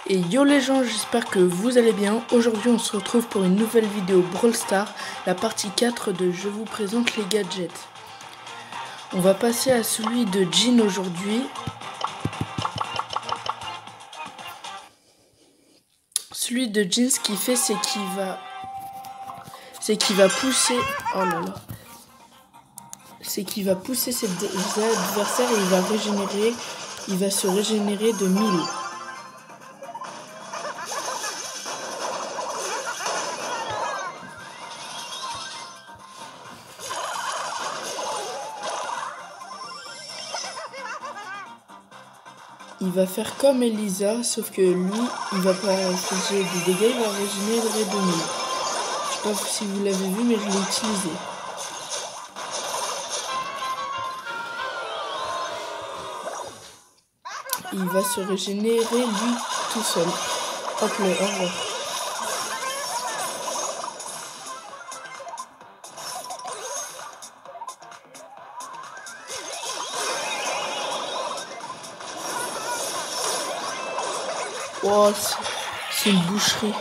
Et yo les gens, j'espère que vous allez bien. Aujourd'hui on se retrouve pour une nouvelle vidéo Brawl Stars, la partie 4 de Je vous présente les gadgets. On va passer à celui de Jean aujourd'hui. Celui de Jean, ce qu'il fait, c'est qu'il va pousser... Oh là là. C'est qu'il va pousser ses adversaires et il va se régénérer de 1000. Il va faire comme Elisa, sauf que lui, il va pas infliger des dégâts, il va régénérer de 1000. Je sais pas si vous l'avez vu, mais je l'ai utilisé. Il va se régénérer lui tout seul. Hop là, au revoir. Oh, c'est une boucherie.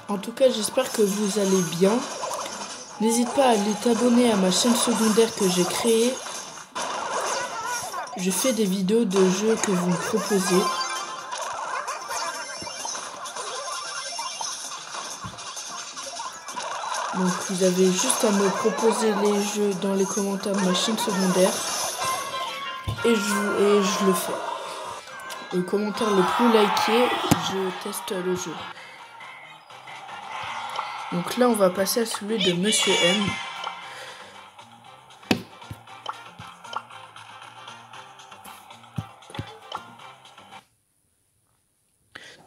En tout cas, j'espère que vous allez bien. N'hésite pas à aller t'abonner à ma chaîne secondaire que j'ai créée. Je fais des vidéos de jeux que vous me proposez. Donc vous avez juste à me proposer les jeux dans les commentaires de ma chaîne secondaire. Et je le fais. Le commentaire le plus liké, je teste le jeu. Donc là, on va passer à celui de Monsieur M.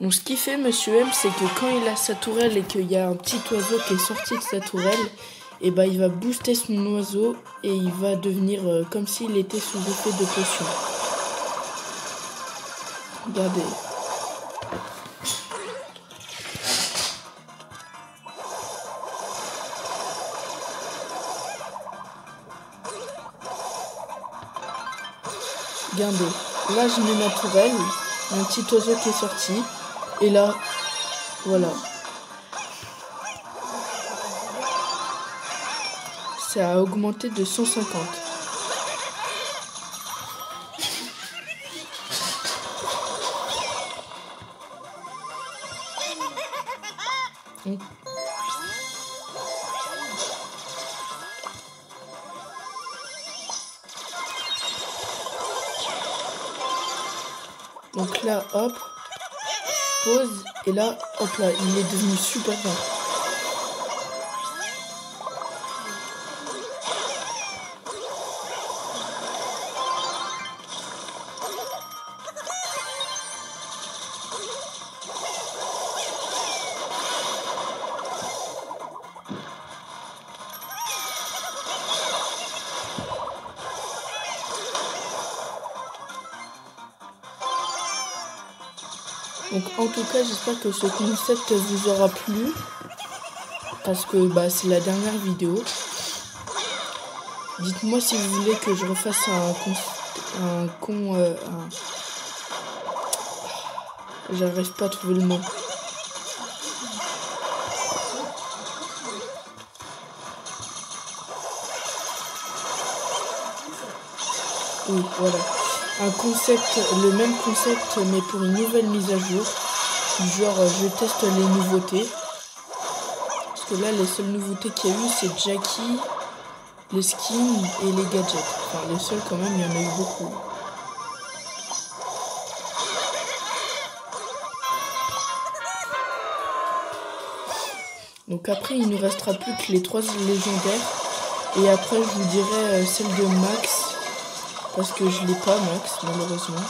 Donc ce qu'il fait Monsieur M, c'est que quand il a sa tourelle et qu'il y a un petit oiseau qui est sorti de sa tourelle, et ben il va booster son oiseau et il va devenir comme s'il était sous effet de potion. Regardez. Regardez, là je mets ma tourelle, un petit oiseau qui est sorti, et là, voilà. Ça a augmenté de 150. Donc là, hop, pause, et là, hop là, il est devenu super bien. Donc en tout cas, j'espère que ce concept vous aura plu. Parce que c'est la dernière vidéo. Dites-moi si vous voulez que je refasse j'arrive pas à trouver le mot. Oui, voilà. Le même concept, mais pour une nouvelle mise à jour. Genre, je teste les nouveautés. Parce que là, les seules nouveautés qu'il y a eu, c'est Jackie, les skins et les gadgets. Enfin, les seuls quand même, il y en a eu beaucoup. Donc après, il nous restera plus que les 3 légendaires. Et après, je vous dirai celle de Max. Parce que je l'ai pas, Max, malheureusement.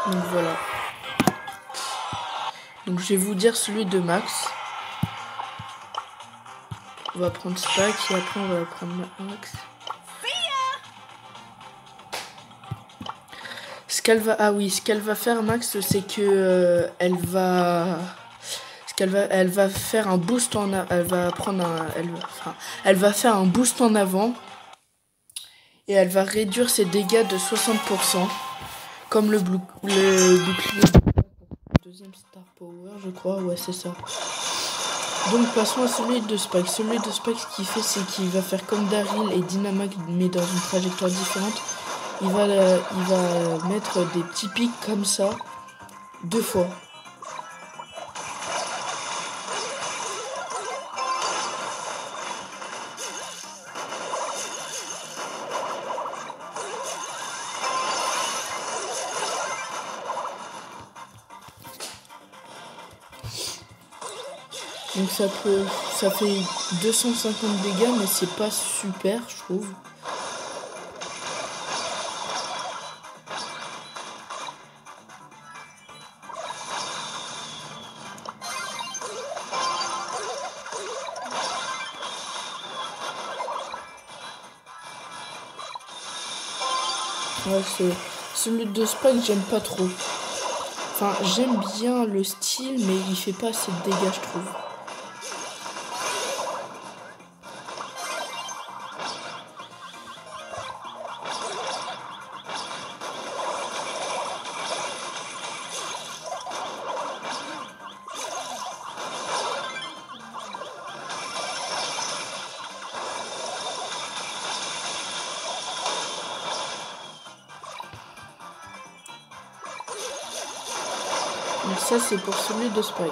Donc voilà. Donc je vais vous dire celui de Max. On va prendre Spike et après on va prendre Max. Ce qu'elle va faire Max, c'est que elle va faire un boost elle va faire un boost en avant et elle va réduire ses dégâts de 60%, comme le bouclier deuxième Star Power, je crois. Ouais, c'est ça. Donc passons à celui de Spike. Celui de Spike, ce qu'il fait, c'est qu'il va faire comme Daryl et Dynamax, mais dans une trajectoire différente. Il va mettre des petits pics comme ça 2 fois. Donc ça fait 250 dégâts, mais c'est pas super, je trouve. Ouais, celui de Spike, j'aime pas trop. Enfin, j'aime bien le style, mais il fait pas assez de dégâts, je trouve. Donc ça, c'est pour celui de Spike.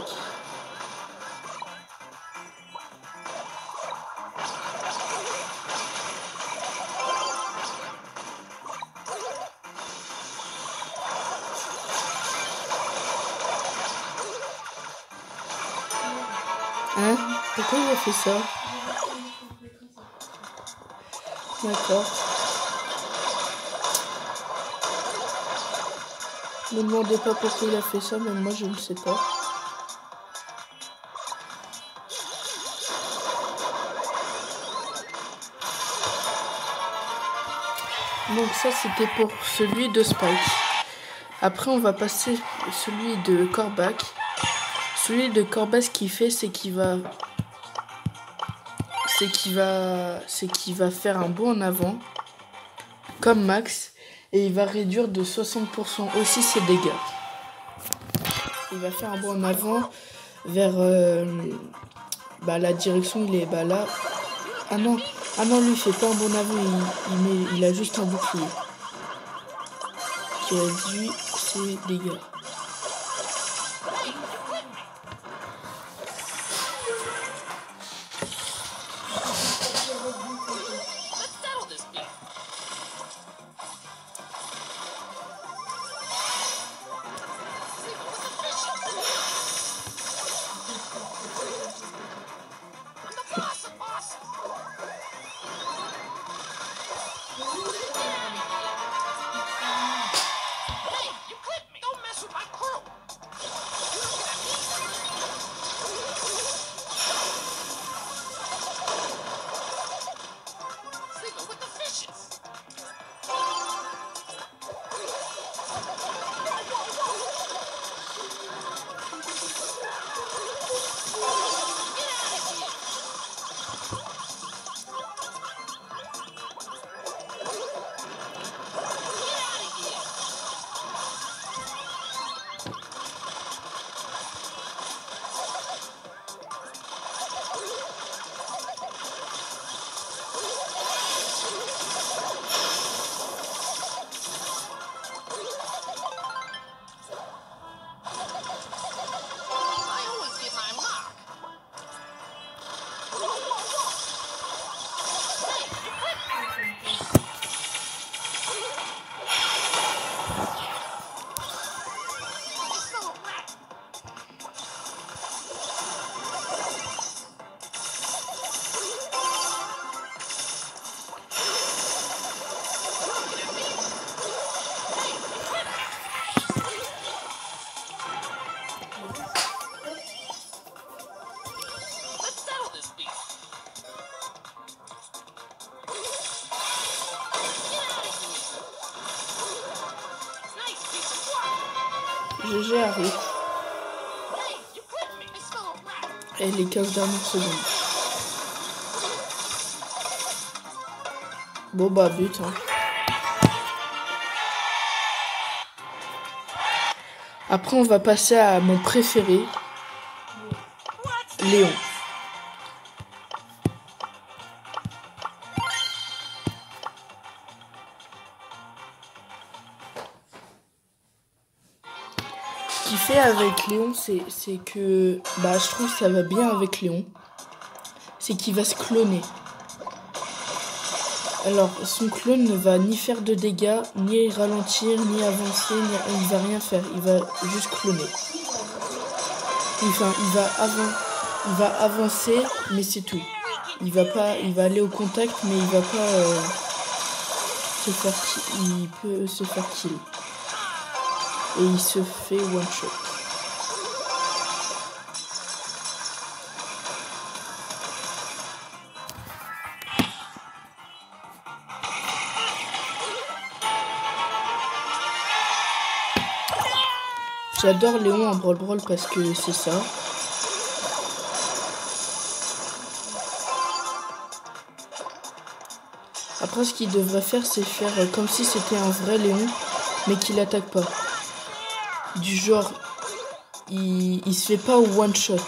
Hein? Pourquoi il a fait ça? D'accord. Ne me demandez pas pourquoi il a fait ça, même moi je ne sais pas. Donc ça c'était pour celui de Spike. Après on va passer celui de Corbac. Celui de Corbac, ce qu'il fait, c'est qu'il va faire un bond en avant, comme Max, et il va réduire de 60% aussi ses dégâts. Il va faire un bond en avant vers la direction, il est là. Ah non, lui il fait pas un bond en avant, il a juste un bouclier qui réduit ses dégâts. GG Harry. Et les 15 dernières secondes. Bon bah but hein. Après on va passer à mon préféré, Léon. Ce qu'il fait avec Léon, c'est que bah je trouve que ça va bien avec Léon. C'est qu'il va se cloner. Alors, son clone ne va ni faire de dégâts, ni ralentir, ni avancer, il va rien faire. Il va juste cloner. Enfin, il va avancer, mais c'est tout. Il va aller au contact, mais il va pas se faire kill. Il peut se faire kill. Et il se fait one shot. J'adore Léon en Brawl Brawl parce que c'est ça. Après, ce qu'il devrait faire, c'est faire comme si c'était un vrai Léon, mais qu'il attaque pas. Du genre, il se fait pas au one shot.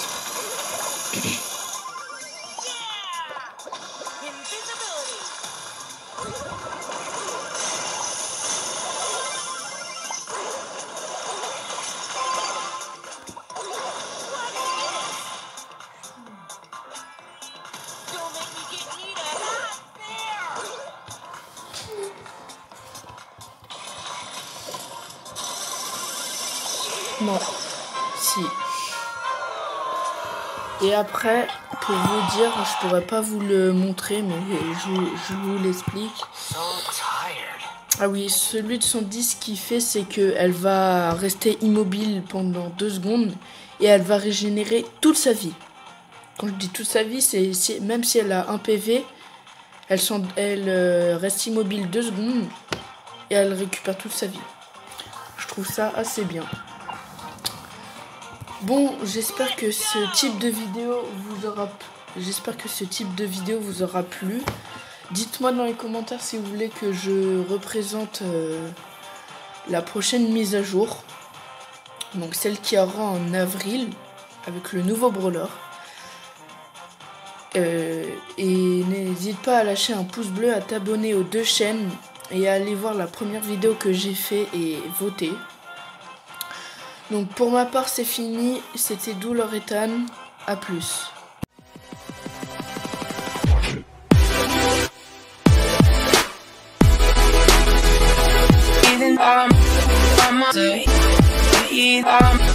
Non, si. Et après, pour vous dire, je pourrais pas vous le montrer, mais je vous l'explique. Ah oui, celui de son disque qui fait, c'est qu'elle va rester immobile pendant 2 secondes et elle va régénérer toute sa vie. Quand je dis toute sa vie, c'est même si elle a 1 PV, elle reste immobile 2 secondes et elle récupère toute sa vie. Je trouve ça assez bien. Bon, j'espère que ce type de vidéo vous aura plu. Dites-moi dans les commentaires si vous voulez que je représente la prochaine mise à jour. Donc celle qui aura en avril avec le nouveau brawler. Et n'hésite pas à lâcher un pouce bleu, à t'abonner aux 2 chaînes et à aller voir la première vidéo que j'ai fait et voter. Donc pour ma part c'est fini, c'était Douleur Ethan, à plus. I'm